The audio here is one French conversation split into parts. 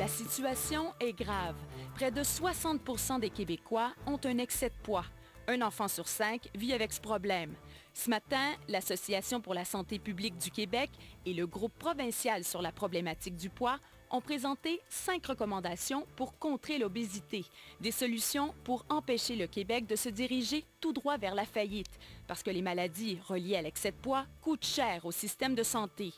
La situation est grave. Près de 60 des Québécois ont un excès de poids. Un enfant sur 5 vit avec ce problème. Ce matin, l'Association pour la santé publique du Québec et le groupe provincial sur la problématique du poids ont présenté 5 recommandations pour contrer l'obésité, des solutions pour empêcher le Québec de se diriger tout droit vers la faillite, parce que les maladies reliées à l'excès de poids coûtent cher au système de santé.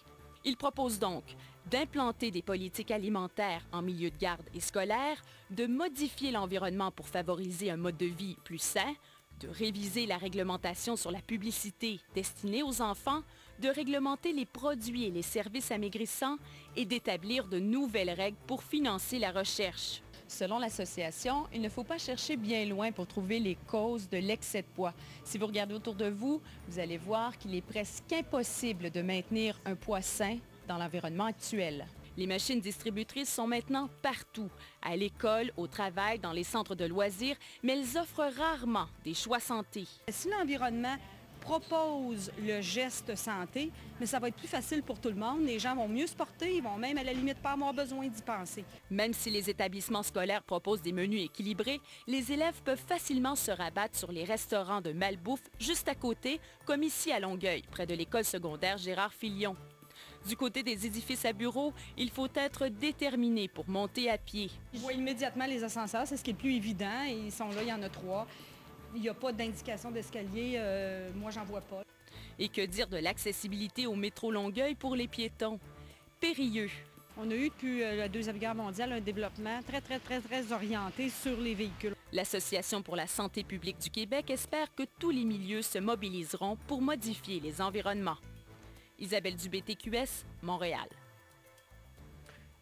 Il propose donc d'implanter des politiques alimentaires en milieu de garde et scolaire, de modifier l'environnement pour favoriser un mode de vie plus sain, de réviser la réglementation sur la publicité destinée aux enfants, de réglementer les produits et les services amaigrissants et d'établir de nouvelles règles pour financer la recherche. Selon l'association, il ne faut pas chercher bien loin pour trouver les causes de l'excès de poids. Si vous regardez autour de vous, vous allez voir qu'il est presque impossible de maintenir un poids sain dans l'environnement actuel. Les machines distributrices sont maintenant partout, à l'école, au travail, dans les centres de loisirs, mais elles offrent rarement des choix santé. Si l'environnement propose le geste santé, mais ça va être plus facile pour tout le monde. Les gens vont mieux se porter, ils vont même à la limite pas avoir besoin d'y penser. Même si les établissements scolaires proposent des menus équilibrés, les élèves peuvent facilement se rabattre sur les restaurants de malbouffe juste à côté, comme ici à Longueuil, près de l'école secondaire Gérard-Filion. Du côté des édifices à bureaux, il faut être déterminé pour monter à pied. Je vois immédiatement les ascenseurs, c'est ce qui est le plus évident. Ils sont là, il y en a 3. Il n'y a pas d'indication d'escalier, moi j'en vois pas. Et que dire de l'accessibilité au métro Longueuil pour les piétons? Périlleux. On a eu depuis la Deuxième Guerre mondiale un développement très orienté sur les véhicules. L'Association pour la santé publique du Québec espère que tous les milieux se mobiliseront pour modifier les environnements. Isabelle Dubé, TQS, Montréal.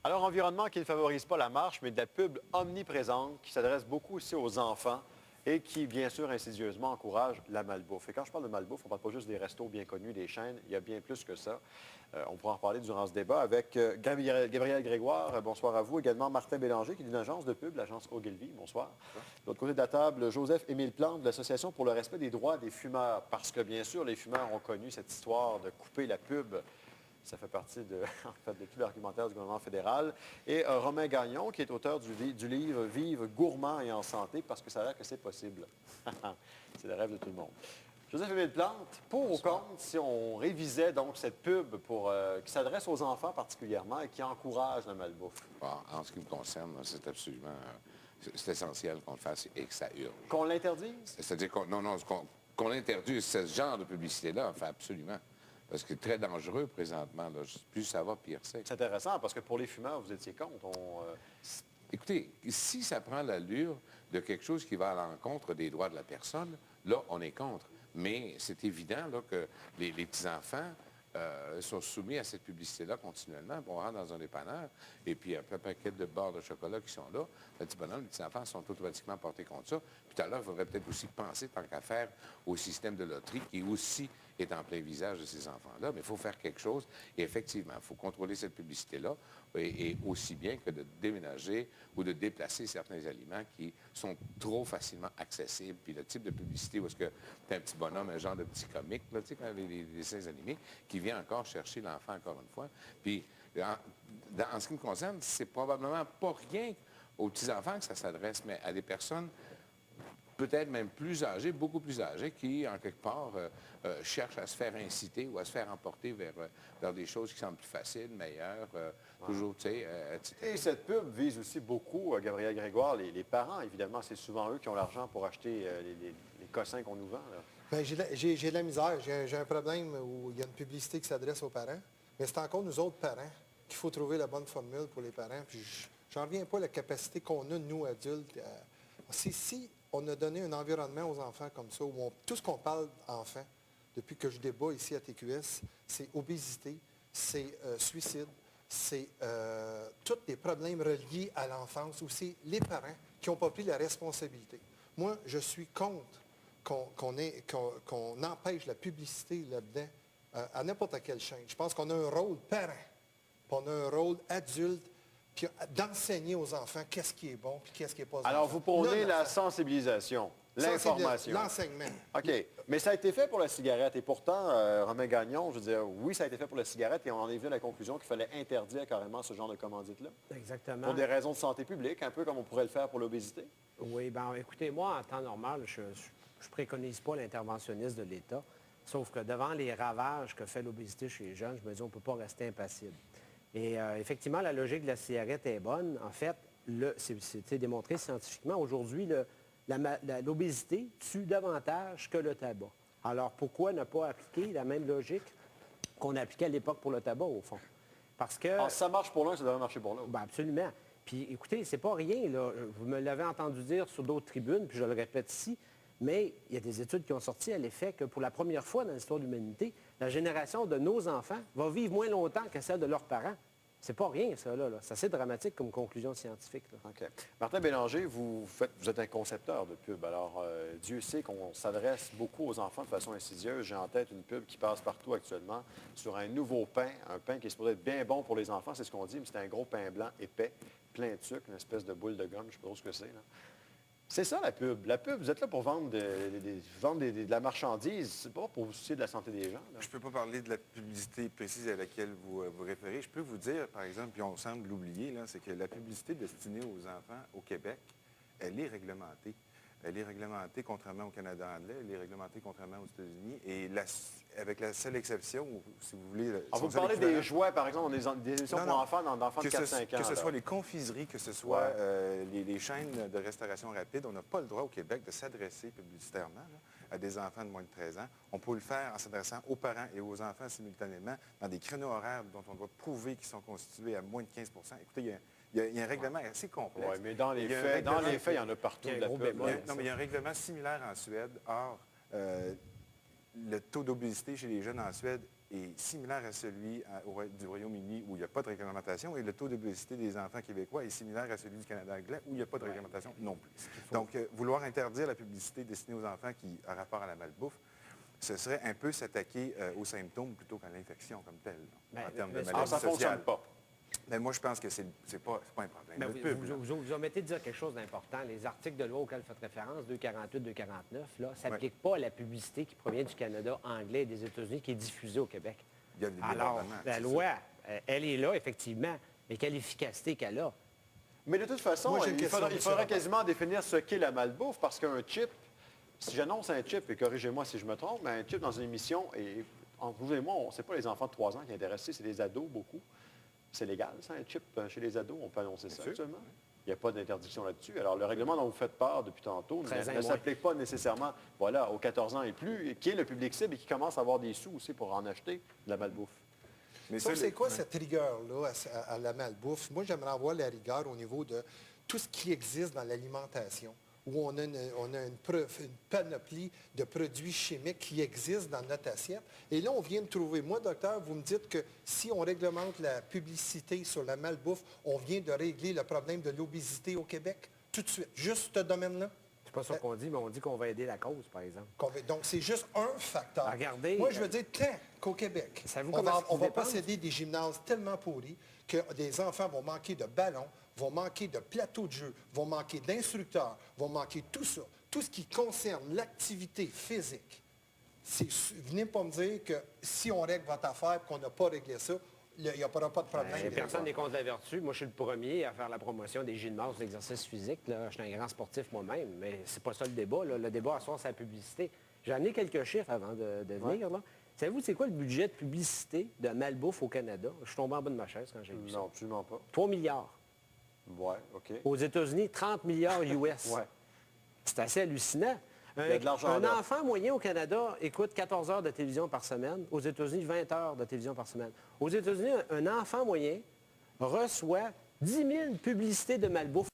Alors, environnement qui ne favorise pas la marche, mais de la pub omniprésente qui s'adresse beaucoup aussi aux enfants et qui, bien sûr, insidieusement encourage la malbouffe. Et quand je parle de malbouffe, on ne parle pas juste des restos bien connus, des chaînes, il y a bien plus que ça. On pourra en reparler durant ce débat avec Gabriel Grégoire. Bonsoir à vous. Également Martin Bélanger, qui est d'une agence de pub, l'agence Ogilvy. Bonsoir. De l'autre côté de la table, Joseph-Émile Plante de l'Association pour le respect des droits des fumeurs. Parce que, bien sûr, les fumeurs ont connu cette histoire de couper la pub. Ça fait partie de tout l'argumentaire du gouvernement fédéral. Et Romain Gagnon, qui est auteur du livre « Vive gourmand et en santé » parce que ça a l'air que c'est possible. C'est le rêve de tout le monde. Joseph-Émile Plante, pour ou contre, si on révisait donc cette pub qui s'adresse aux enfants particulièrement et qui encourage la malbouffe? Bon, en ce qui me concerne, c'est absolument... c'est essentiel qu'on le fasse et que ça urge. Qu'on l'interdise? C'est-à-dire qu'on interdise ce genre de publicité-là, enfin absolument. Parce que c'est très dangereux présentement. Là. Plus ça va, pire c'est. C'est intéressant parce que pour les fumeurs, vous étiez contre. Écoutez, si ça prend l'allure de quelque chose qui va à l'encontre des droits de la personne, là, on est contre. Mais c'est évident là, que les petits-enfants sont soumis à cette publicité-là continuellement. On rentre dans un dépanneur et puis il y a un paquet de barres de chocolat qui sont là. Le petit bonhomme, les petits-enfants sont automatiquement portés contre ça. Puis tout à l'heure, il faudrait peut-être aussi penser, tant qu'à faire, au système de loterie qui aussi est en plein visage de ces enfants-là. Mais il faut faire quelque chose. Et effectivement, il faut contrôler cette publicité-là et aussi bien que de déménager ou de déplacer certains aliments qui sont trop facilement accessibles. Puis le type de publicité où est-ce que tu as un petit bonhomme, un genre de petit comique, là, tu sais, quand les dessins animés, qui vient encore chercher l'enfant encore une fois. Puis en ce qui me concerne, c'est probablement pas rien aux petits-enfants que ça s'adresse, mais à des personnes peut-être même plus âgés, beaucoup plus âgés, qui, en quelque part, cherchent à se faire inciter ou à se faire emporter vers des choses qui semblent plus faciles, meilleures, toujours, tu sais, etc. Et cette pub vise aussi beaucoup, Gabriel Grégoire, les parents, évidemment. C'est souvent eux qui ont l'argent pour acheter les cossins qu'on nous vend. Bien, j'ai de la misère. J'ai un problème où il y a une publicité qui s'adresse aux parents, mais c'est encore nous autres parents qu'il faut trouver la bonne formule pour les parents. Puis j'en reviens pas à la capacité qu'on a, nous, adultes. Si on a donné un environnement aux enfants comme ça, où tout ce qu'on parle enfants, depuis que je débat ici à TQS, c'est obésité, c'est suicide, c'est tous les problèmes reliés à l'enfance, où c'est les parents qui n'ont pas pris la responsabilité. Moi, je suis contre qu'on empêche la publicité là-dedans à n'importe quelle chaîne. Je pense qu'on a un rôle parent, puis on a un rôle adulte, puis d'enseigner aux enfants qu'est-ce qui est bon puis qu'est-ce qui n'est pas bon. Alors, vous prônez la sensibilisation. Ça, c'est l'information. l'enseignement. OK. Mais ça a été fait pour la cigarette. Et pourtant, Romain Gagnon, je veux dire, oui, ça a été fait pour la cigarette et on en est venu à la conclusion qu'il fallait interdire carrément ce genre de commandite-là. Exactement. Pour des raisons de santé publique, un peu comme on pourrait le faire pour l'obésité. Oui, bien, écoutez, moi, en temps normal, je ne préconise pas l'interventionnisme de l'État. Sauf que devant les ravages que fait l'obésité chez les jeunes, je me dis, on ne peut pas rester impassible. Et effectivement, la logique de la cigarette est bonne. En fait, c'est démontré scientifiquement. Aujourd'hui, l'obésité tue davantage que le tabac. Alors, pourquoi ne pas appliquer la même logique qu'on appliquait à l'époque pour le tabac, au fond? Parce que... Alors, si ça marche pour l'un, ça devrait marcher pour l'autre. Ben absolument. Puis, écoutez, c'est pas rien, là. Vous me l'avez entendu dire sur d'autres tribunes, puis je le répète ici, mais il y a des études qui ont sorti à l'effet que pour la première fois dans l'histoire de l'humanité, la génération de nos enfants va vivre moins longtemps que celle de leurs parents. C'est pas rien, ça, là. C'est assez dramatique comme conclusion scientifique, là. OK. Martin Bélanger, vous êtes un concepteur de pub. Alors, Dieu sait qu'on s'adresse beaucoup aux enfants de façon insidieuse. J'ai en tête une pub qui passe partout actuellement sur un nouveau pain, un pain qui est supposé être bien bon pour les enfants, c'est ce qu'on dit, mais c'est un gros pain blanc épais, plein de sucre, une espèce de boule de gomme, je ne sais pas trop ce que c'est, là. C'est ça, la pub. La pub, vous êtes là pour vendre de la marchandise. C'est pas pour vous soucier de la santé des gens, là. Je ne peux pas parler de la publicité précise à laquelle vous vous référez. Je peux vous dire, par exemple, puis on semble l'oublier, là, c'est que la publicité destinée aux enfants au Québec, elle est réglementée. Elle est réglementée contrairement au Canada anglais, elle est réglementée contrairement aux États-Unis. Et avec la seule exception, si vous voulez... Alors, vous parlez des jouets, par exemple, des émissions pour enfants, d'enfants de 4-5 ans. Que ce soit les confiseries, que ce soit les chaînes de restauration rapide, on n'a pas le droit au Québec de s'adresser publicitairement là, à des enfants de moins de 13 ans. On peut le faire en s'adressant aux parents et aux enfants simultanément dans des créneaux horaires dont on doit prouver qu'ils sont constitués à moins de 15 %. Écoutez, il y a un règlement assez complexe. Oui, mais dans les faits, il y en a partout de la pub. Non, mais il y a un règlement similaire en Suède. Or, le taux d'obésité chez les jeunes en Suède est similaire à celui du Royaume-Uni où il n'y a pas de réglementation et le taux d'obésité des enfants québécois est similaire à celui du Canada anglais où il n'y a pas de réglementation non plus. Donc, vouloir interdire la publicité destinée aux enfants qui a rapport à la malbouffe, ce serait un peu s'attaquer aux symptômes plutôt qu'à l'infection comme telle, là, en termes de maladie ça ne fonctionne sociale. pas. Mais moi, je pense que c'est pas un problème. Ben, de pub, là. vous omettez de dire quelque chose d'important. Les articles de loi auxquels vous faites référence, 248, 249, là, ne s'appliquent pas à la publicité qui provient du Canada anglais et des États-Unis qui est diffusée au Québec. Il y a des Alors, débordements, la c'est loi, elle est là, effectivement, mais quelle efficacité qu'elle a? Mais de toute façon, Moi, j'ai une il question, faudrait monsieur quasiment définir ce qu'est la malbouffe, parce qu'un chip, si j'annonce un chip, et corrigez-moi si je me trompe, mais un chip dans une émission, et entre vous et moi, ce n'est pas les enfants de 3 ans qui sont intéressés, c'est les ados beaucoup. C'est légal, ça, un chip chez les ados? On peut annoncer ça actuellement? Il n'y a pas d'interdiction là-dessus. Alors, le règlement dont vous faites part depuis tantôt ne s'applique pas nécessairement aux 14 ans et plus, qui est le public cible et qui commence à avoir des sous aussi pour en acheter de la malbouffe. Mais Sauf ça, c'est quoi cette rigueur-là à la malbouffe? Moi, j'aimerais avoir la rigueur au niveau de tout ce qui existe dans l'alimentation, où on a une panoplie de produits chimiques qui existent dans notre assiette. Et là, on vient de trouver, moi, docteur, vous me dites que si on réglemente la publicité sur la malbouffe, on vient de régler le problème de l'obésité au Québec, tout de suite, juste ce domaine-là. C'est pas ça qu'on dit, mais on dit qu'on va aider la cause, par exemple. Donc, c'est juste un facteur. Regardez, moi, je veux dire, tant qu'au Québec, savez-vous on comment va dépend? posséder des gymnases tellement pourris que des enfants vont manquer de ballons, vont manquer de plateaux de jeu, vont manquer d'instructeurs, vont manquer tout ça. Tout ce qui concerne l'activité physique. Venez pas me dire que si on règle votre affaire et qu'on n'a pas réglé ça, il n'y aura pas de problème. Personne n'est contre la vertu. Moi, je suis le premier à faire la promotion des gymnases, de l'exercice physique. Là. Je suis un grand sportif moi-même, mais c'est pas ça le débat. Là. Le débat à soir, c'est la publicité. J'ai amené quelques chiffres avant de venir. Là. Savez-vous, c'est quoi le budget de publicité de malbouffe au Canada? Je suis tombé en bas de ma chaise quand j'ai vu ça. Non, absolument pas. 3 milliards. Oui, OK. Aux États-Unis, 30 milliards US. Ouais. C'est assez hallucinant. Il y a de l'argent Un là. enfant moyen au Canada écoute 14 heures de télévision par semaine. Aux États-Unis, 20 heures de télévision par semaine. Aux États-Unis, un enfant moyen reçoit 10 000 publicités de malbouffe